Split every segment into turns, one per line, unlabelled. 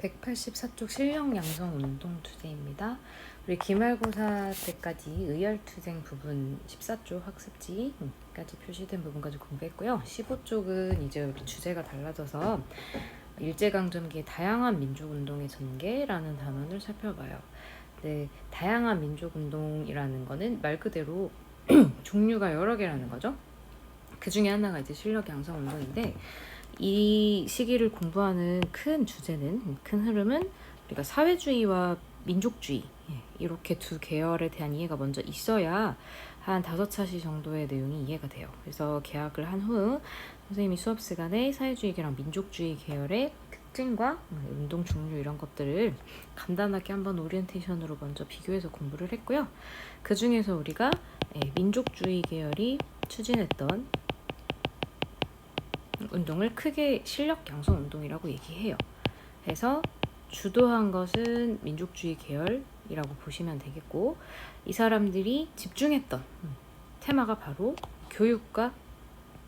184쪽 실력 양성 운동 주제입니다. 우리 기말고사 때까지 의열투쟁 부분 14쪽 학습지까지 표시된 부분까지 공부했고요. 15쪽은 이제 우리 주제가 달라져서 일제강점기의 다양한 민족운동의 전개라는 단원을 살펴봐요. 네, 다양한 민족운동이라는 거는 말 그대로 종류가 여러 개라는 거죠. 그 중에 하나가 이제 실력 양성 운동인데, 이 시기를 공부하는 큰 주제는, 큰 흐름은 우리가 사회주의와 민족주의, 이렇게 두 계열에 대한 이해가 먼저 있어야 한 5차시 정도의 내용이 이해가 돼요. 그래서 개학을 한 후 선생님이 수업 시간에 사회주의계랑 민족주의 계열의 특징과 운동 종류 이런 것들을 간단하게 한번 오리엔테이션으로 먼저 비교해서 공부를 했고요. 그 중에서 우리가 민족주의 계열이 추진했던 운동을 크게 실력 양성 운동이라고 얘기해요. 그래서 주도한 것은 민족주의 계열이라고 보시면 되겠고, 이 사람들이 집중했던 테마가 바로 교육과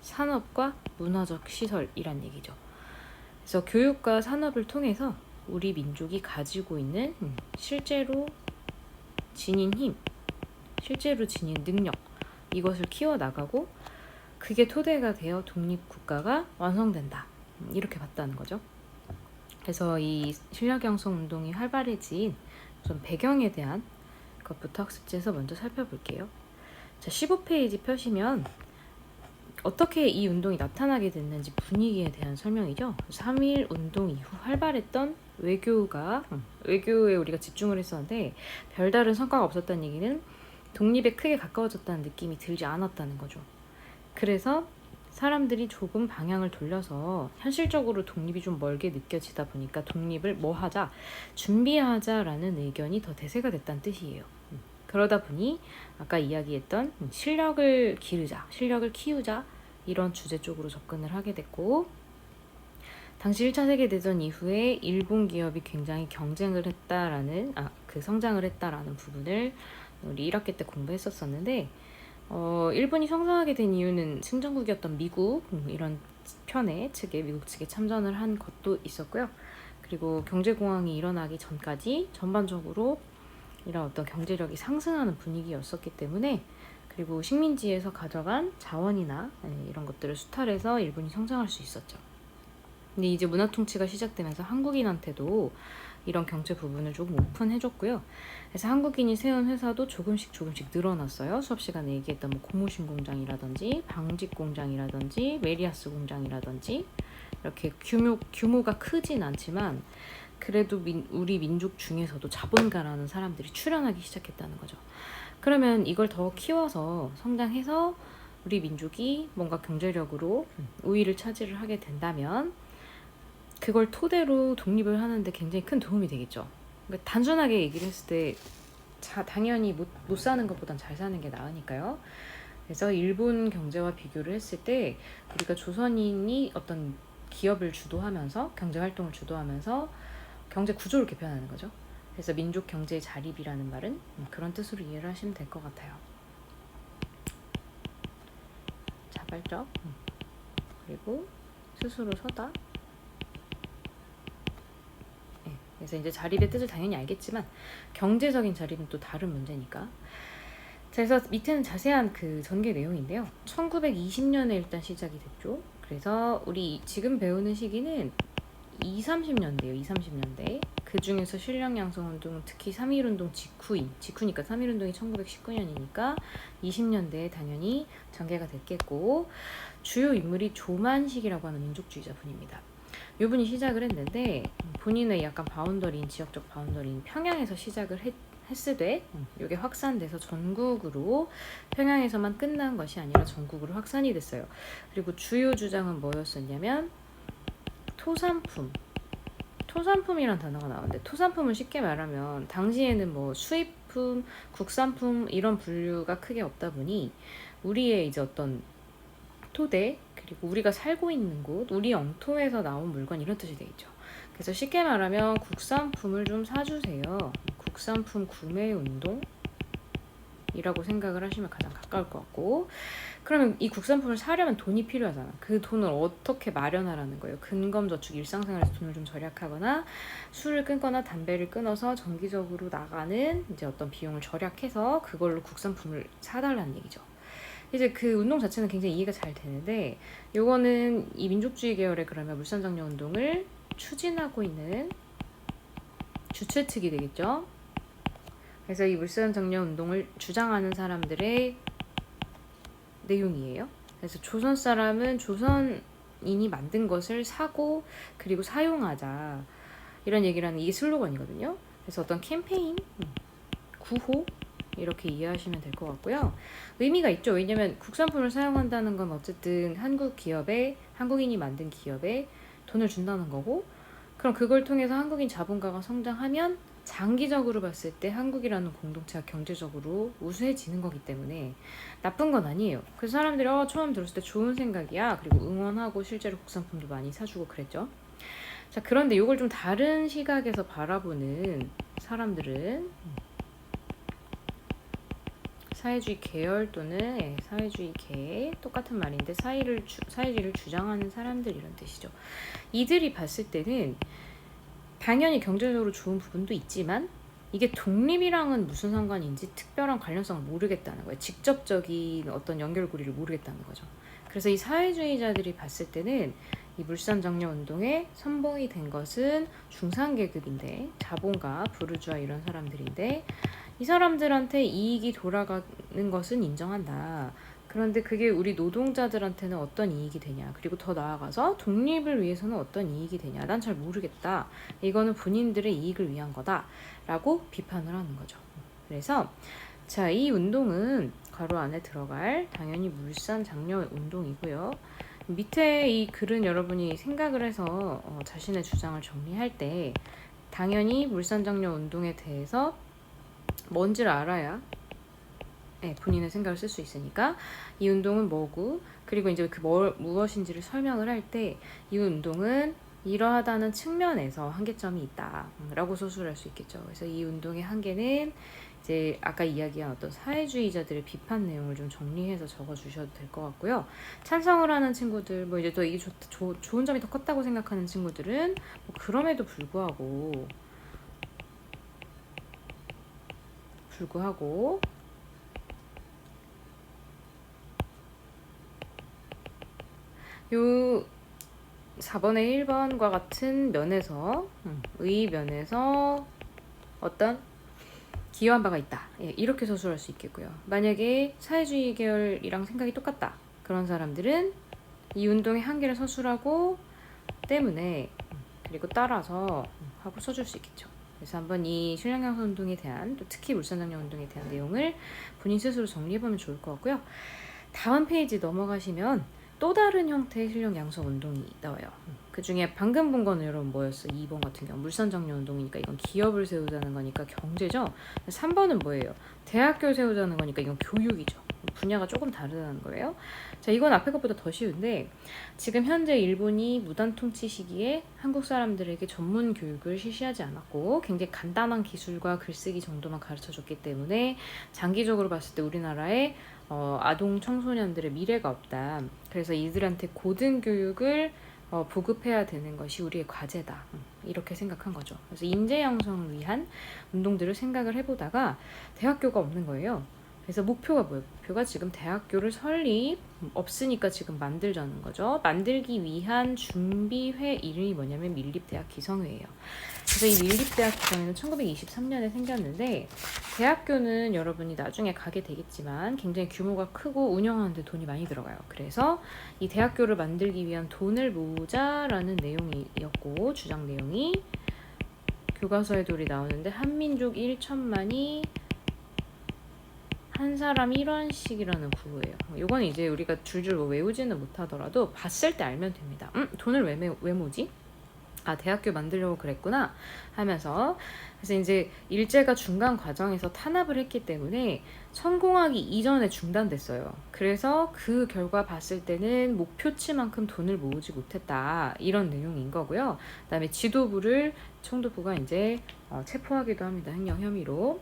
산업과 문화적 시설이란 얘기죠. 그래서 교육과 산업을 통해서 우리 민족이 가지고 있는 실제로 지닌 힘, 실제로 지닌 능력, 이것을 키워나가고 그게 토대가 되어 독립국가가 완성된다, 이렇게 봤다는 거죠. 그래서 이 실력 양성 운동이 활발해진 좀 배경에 대한 것부터 학습지에서 먼저 살펴볼게요. 자, 15페이지 펴시면 어떻게 이 운동이 나타나게 됐는지 분위기에 대한 설명이죠. 3.1 운동 이후 활발했던 외교에 우리가 집중을 했었는데 별다른 성과가 없었다는 얘기는 독립에 크게 가까워졌다는 느낌이 들지 않았다는 거죠. 그래서 사람들이 조금 방향을 돌려서 현실적으로 독립이 좀 멀게 느껴지다 보니까 독립을 준비하자라는 의견이 더 대세가 됐다는 뜻이에요. 그러다 보니 아까 이야기했던 실력을 키우자 이런 주제 쪽으로 접근을 하게 됐고, 당시 1차 세계대전 이후에 일본 기업이 굉장히 성장을 했다라는 부분을 우리 1학기 때 공부했었었는데, 일본이 성장하게 된 이유는 승전국이었던 미국 미국 측에 참전을 한 것도 있었고요. 그리고 경제공황이 일어나기 전까지 전반적으로 이런 어떤 경제력이 상승하는 분위기였었기 때문에, 그리고 식민지에서 가져간 자원이나 이런 것들을 수탈해서 일본이 성장할 수 있었죠. 근데 이제 문화 통치가 시작되면서 한국인한테도 이런 경제 부분을 조금 오픈해줬고요. 그래서 한국인이 세운 회사도 조금씩 늘어났어요. 수업 시간에 얘기했던 고무신 공장이라든지 방직 공장이라든지 메리아스 공장이라든지, 이렇게 규모가 크진 않지만 그래도 우리 민족 중에서도 자본가라는 사람들이 출현하기 시작했다는 거죠. 그러면 이걸 더 키워서 성장해서 우리 민족이 뭔가 경제력으로 우위를 차지를 하게 된다면 그걸 토대로 독립을 하는데 굉장히 큰 도움이 되겠죠. 그러니까 단순하게 얘기를 했을 때 당연히 못 사는 것보단 잘 사는 게 나으니까요. 그래서 일본 경제와 비교를 했을 때 우리가 조선인이 어떤 기업을 주도하면서 경제활동을 주도하면서 경제 구조를 개편하는 거죠. 그래서 민족 경제의 자립이라는 말은 그런 뜻으로 이해를 하시면 될 것 같아요. 자발적, 그리고 스스로 서다. 그래서 이제 자립의 뜻을 당연히 알겠지만 경제적인 자립은 또 다른 문제니까. 자, 그래서 밑에는 자세한 그 전개 내용인데요. 1920년에 일단 시작이 됐죠. 그래서 우리 지금 배우는 시기는 20-30년대예요. 20-30년대. 그 중에서 실력 양성 운동은 특히 3.1 운동 직후니까 3.1 운동이 1919년이니까 20년대에 당연히 전개가 됐겠고, 주요 인물이 조만식이라고 하는 민족주의자 분입니다. 이분이 시작을 했는데 본인의 약간 지역적 바운더리인 평양에서 시작을 했으되 이게 확산돼서 전국으로, 평양에서만 끝난 것이 아니라 전국으로 확산이 됐어요. 그리고 주요 주장은 뭐였었냐면 토산품이란 단어가 나오는데, 토산품은 쉽게 말하면 당시에는 수입품, 국산품 이런 분류가 크게 없다 보니 우리의 이제 어떤 토대, 그리고 우리가 살고 있는 곳, 우리 영토에서 나온 물건 이런 뜻이 되겠죠. 그래서 쉽게 말하면 국산품을 좀 사주세요. 국산품 구매 운동, 이라고 생각을 하시면 가장 가까울 것 같고, 그러면 이 국산품을 사려면 돈이 필요하잖아. 그 돈을 어떻게 마련하라는 거예요. 근검저축, 일상생활에서 돈을 좀 절약하거나 술을 끊거나 담배를 끊어서 정기적으로 나가는 이제 어떤 비용을 절약해서 그걸로 국산품을 사달라는 얘기죠. 이제 그 운동 자체는 굉장히 이해가 잘 되는데, 요거는 이 민족주의 계열의 그러면 물산장려 운동을 추진하고 있는 주최 측이 되겠죠. 그래서 이 물산장려 운동을 주장하는 사람들의 내용이에요. 그래서 조선 사람은 조선인이 만든 것을 사고 그리고 사용하자, 이런 얘기를 하는, 이게 슬로건이거든요. 그래서 어떤 캠페인, 구호, 이렇게 이해하시면 될 것 같고요. 의미가 있죠. 왜냐면 국산품을 사용한다는 건 어쨌든 한국 기업에, 한국인이 만든 기업에 돈을 준다는 거고, 그럼 그걸 통해서 한국인 자본가가 성장하면 장기적으로 봤을 때 한국이라는 공동체가 경제적으로 우수해지는 거기 때문에 나쁜 건 아니에요. 그래서 사람들이 처음 들었을 때 좋은 생각이야, 그리고 응원하고 실제로 국산품도 많이 사주고 그랬죠. 자, 그런데 이걸 좀 다른 시각에서 바라보는 사람들은 사회주의 계열 또는 사회주의 계, 똑같은 말인데 사회주의를 주장하는 사람들, 이런 뜻이죠. 이들이 봤을 때는 당연히 경제적으로 좋은 부분도 있지만 이게 독립이랑은 무슨 상관인지 특별한 관련성을 모르겠다는 거예요. 직접적인 어떤 연결고리를 모르겠다는 거죠. 그래서 이 사회주의자들이 봤을 때는 이 물산장려 운동에 선봉이 된 것은 중산계급인데, 자본가, 부르주아 이런 사람들인데, 이 사람들한테 이익이 돌아가는 것은 인정한다. 그런데 그게 우리 노동자들한테는 어떤 이익이 되냐, 그리고 더 나아가서 독립을 위해서는 어떤 이익이 되냐, 난 잘 모르겠다. 이거는 본인들의 이익을 위한 거다 라고 비판을 하는 거죠. 그래서 자, 이 운동은 가로 안에 들어갈 당연히 물산장려 운동이고요. 밑에 이 글은 여러분이 생각을 해서 자신의 주장을 정리할 때 당연히 물산장려 운동에 대해서 뭔지를 알아야 본인의 생각을 쓸 수 있으니까, 이 운동은 뭐고, 그리고 이제 무엇인지를 설명을 할 때 이 운동은 이러하다는 측면에서 한계점이 있다 라고 서술할 수 있겠죠. 그래서 이 운동의 한계는 이제 아까 이야기한 어떤 사회주의자들의 비판 내용을 좀 정리해서 적어주셔도 될 것 같고요. 찬성을 하는 친구들, 뭐 이제 또 이게 좋은 점이 더 컸다고 생각하는 친구들은 뭐 그럼에도 불구하고 요 4번의 1번과 같은 면에서 의 면에서 어떤 기여한 바가 있다, 이렇게 서술할 수 있겠고요. 만약에 사회주의 계열이랑 생각이 똑같다, 그런 사람들은 이 운동의 한계를 서술하고 때문에 그리고 따라서 하고 써줄 수 있겠죠. 그래서 한번 이 실력양성 운동에 대한, 또 특히 물산장려 운동에 대한 내용을 본인 스스로 정리해보면 좋을 것 같고요. 다음 페이지 넘어가시면 또 다른 형태의 실력 양성 운동이 나와요. 그 중에 방금 본 거는 여러분 뭐였어? 2번 같은 경우 물산장려 운동이니까 이건 기업을 세우자는 거니까 경제죠. 3번은 뭐예요? 대학교를 세우자는 거니까 이건 교육이죠. 분야가 조금 다르다는 거예요. 자, 이건 앞에 것보다 더 쉬운데, 지금 현재 일본이 무단 통치 시기에 한국 사람들에게 전문 교육을 실시하지 않았고 굉장히 간단한 기술과 글쓰기 정도만 가르쳐줬기 때문에 장기적으로 봤을 때 우리나라에 아동 청소년들의 미래가 없다. 그래서 이들한테 고등교육을 보급해야 되는 것이 우리의 과제다. 이렇게 생각한 거죠. 그래서 인재 양성을 위한 운동들을 생각을 해보다가 대학교가 없는 거예요. 그래서 목표가 뭐예요? 목표가 지금 대학교를 없으니까 지금 만들자는 거죠. 만들기 위한 준비회 이름이 뭐냐면 밀립대학 기성회예요. 그래서 이 밀립대학 기성회는 1923년에 생겼는데, 대학교는 여러분이 나중에 가게 되겠지만 굉장히 규모가 크고 운영하는데 돈이 많이 들어가요. 그래서 이 대학교를 만들기 위한 돈을 모으자라는 내용이었고, 주장 내용이 교과서에도 나오는데 한민족 1천만이 한 사람 1원씩이라는 구호예요. 이건 이제 우리가 줄줄 외우지는 못하더라도 봤을 때 알면 됩니다. 돈을 왜 모으지? 아, 대학교 만들려고 그랬구나 하면서. 그래서 이제 일제가 중간 과정에서 탄압을 했기 때문에 성공하기 이전에 중단됐어요. 그래서 그 결과 봤을 때는 목표치만큼 돈을 모으지 못했다, 이런 내용인 거고요. 그다음에 지도부를 총독부가 이제 체포하기도 합니다. 횡령 혐의로.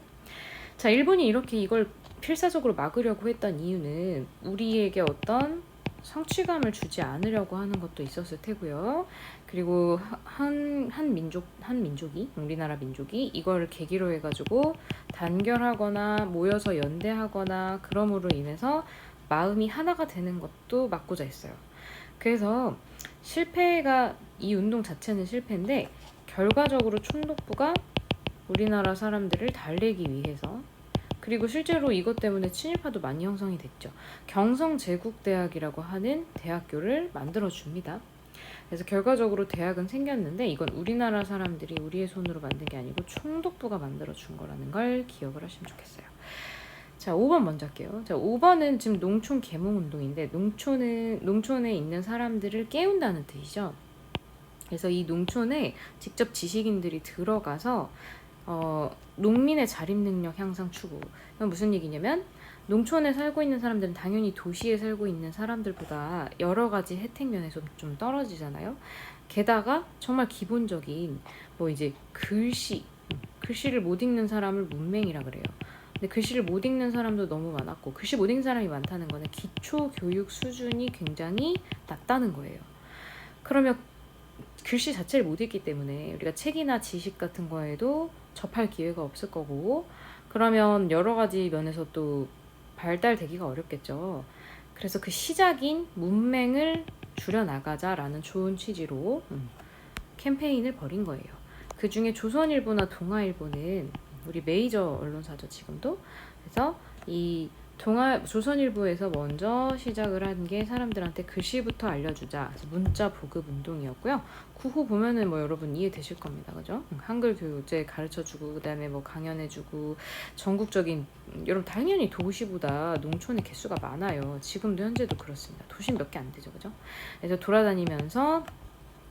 자, 일본이 이렇게 이걸 필사적으로 막으려고 했던 이유는 우리에게 어떤 성취감을 주지 않으려고 하는 것도 있었을 테고요. 그리고 한 민족이, 우리나라 민족이 이걸 계기로 해가지고 단결하거나 모여서 연대하거나 그럼으로 인해서 마음이 하나가 되는 것도 막고자 했어요. 그래서 이 운동 자체는 실패인데 결과적으로 총독부가 우리나라 사람들을 달래기 위해서, 그리고 실제로 이것 때문에 친일파도 많이 형성이 됐죠. 경성제국대학이라고 하는 대학교를 만들어줍니다. 그래서 결과적으로 대학은 생겼는데 이건 우리나라 사람들이 우리의 손으로 만든 게 아니고 총독부가 만들어준 거라는 걸 기억을 하시면 좋겠어요. 자, 5번 먼저 할게요. 자, 5번은 지금 농촌 계몽운동인데 농촌에 있는 사람들을 깨운다는 뜻이죠. 그래서 이 농촌에 직접 지식인들이 들어가서 농민의 자립 능력 향상 추구. 이건 무슨 얘기냐면 농촌에 살고 있는 사람들은 당연히 도시에 살고 있는 사람들보다 여러 가지 혜택 면에서 좀 떨어지잖아요. 게다가 정말 기본적인 이제 글씨를 못 읽는 사람을 문맹이라 그래요. 근데 글씨를 못 읽는 사람도 너무 많았고, 글씨 못 읽는 사람이 많다는 거는 기초 교육 수준이 굉장히 낮다는 거예요. 그러면 글씨 자체를 못 읽기 때문에 우리가 책이나 지식 같은 거에도 접할 기회가 없을 거고, 그러면 여러 가지 면에서 또 발달되기가 어렵겠죠. 그래서 그 시작인 문맹을 줄여나가자라는 좋은 취지로 캠페인을 벌인 거예요. 그 중에 조선일보나 동아일보는 우리 메이저 언론사죠, 지금도. 그래서 이 조선일보에서 먼저 시작을 한 게 사람들한테 글씨부터 알려주자, 문자 보급 운동이었고요. 그 후 보면은 여러분 이해되실 겁니다, 그죠? 한글 교재 가르쳐주고, 그다음에 강연해주고, 전국적인, 여러분 당연히 도시보다 농촌의 개수가 많아요. 지금도 현재도 그렇습니다. 도시 몇 개 안 되죠, 그죠? 그래서 돌아다니면서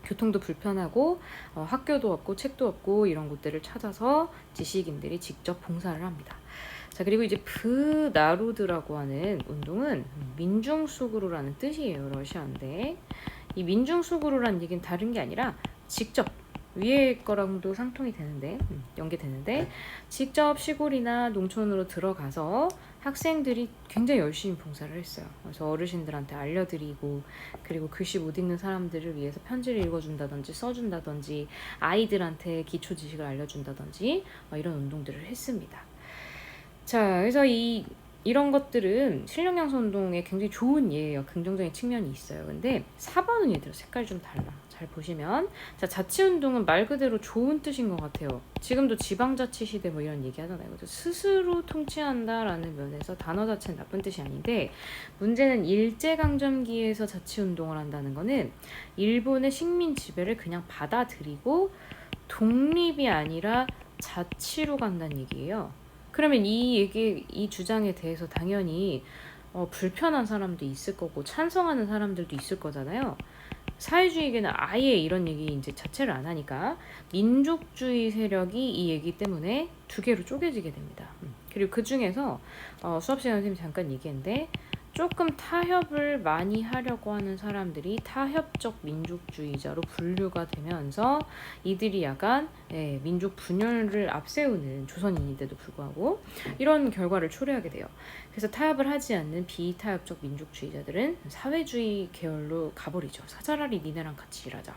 교통도 불편하고 학교도 없고 책도 없고 이런 곳들을 찾아서 지식인들이 직접 봉사를 합니다. 자, 그리고 이제 브나루드라고 하는 운동은 민중수구루라는 뜻이에요, 러시아인데. 이 민중수구루라는 얘기는 다른 게 아니라 직접 위에 거랑도 상통이 되는데, 연계되는데, 직접 시골이나 농촌으로 들어가서 학생들이 굉장히 열심히 봉사를 했어요. 그래서 어르신들한테 알려드리고, 그리고 글씨 못 읽는 사람들을 위해서 편지를 읽어준다든지 써준다든지, 아이들한테 기초 지식을 알려준다든지 이런 운동들을 했습니다. 자, 그래서 이런 것들은 실력양성 운동에 굉장히 좋은 예예요. 긍정적인 측면이 있어요. 근데 4번은 얘들아 색깔이 좀 달라. 잘 보시면, 자, 자치운동은 말 그대로 좋은 뜻인 것 같아요. 지금도 지방자치 시대 이런 얘기 하잖아요. 스스로 통치한다라는 면에서 단어 자체는 나쁜 뜻이 아닌데, 문제는 일제강점기에서 자치운동을 한다는 거는 일본의 식민 지배를 그냥 받아들이고 독립이 아니라 자치로 간다는 얘기예요. 그러면 이 주장에 대해서 당연히 불편한 사람도 있을 거고 찬성하는 사람들도 있을 거잖아요. 사회주의계는 아예 이런 얘기 이제 자체를 안 하니까 민족주의 세력이 이 얘기 때문에 두 개로 쪼개지게 됩니다. 그리고 그 중에서 수업 시간에 선생님이 잠깐 얘기했는데, 조금 타협을 많이 하려고 하는 사람들이 타협적 민족주의자로 분류가 되면서 이들이 약간 민족 분열을 앞세우는 조선인인데도 불구하고 이런 결과를 초래하게 돼요. 그래서 타협을 하지 않는 비타협적 민족주의자들은 사회주의 계열로 가버리죠. 사자라리 니네랑 같이 일하자.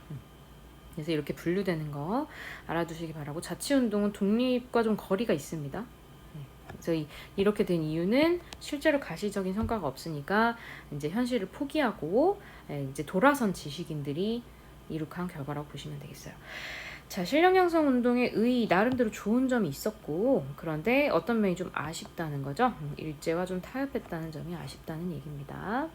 그래서 이렇게 분류되는 거 알아두시기 바라고, 자치운동은 독립과 좀 거리가 있습니다. 그래서 이렇게 된 이유는 실제로 가시적인 성과가 없으니까 이제 현실을 포기하고 이제 돌아선 지식인들이 이룩한 결과라고 보시면 되겠어요. 자, 실력양성 운동의 나름대로 좋은 점이 있었고, 그런데 어떤 면이 좀 아쉽다는 거죠. 일제와 좀 타협했다는 점이 아쉽다는 얘기입니다.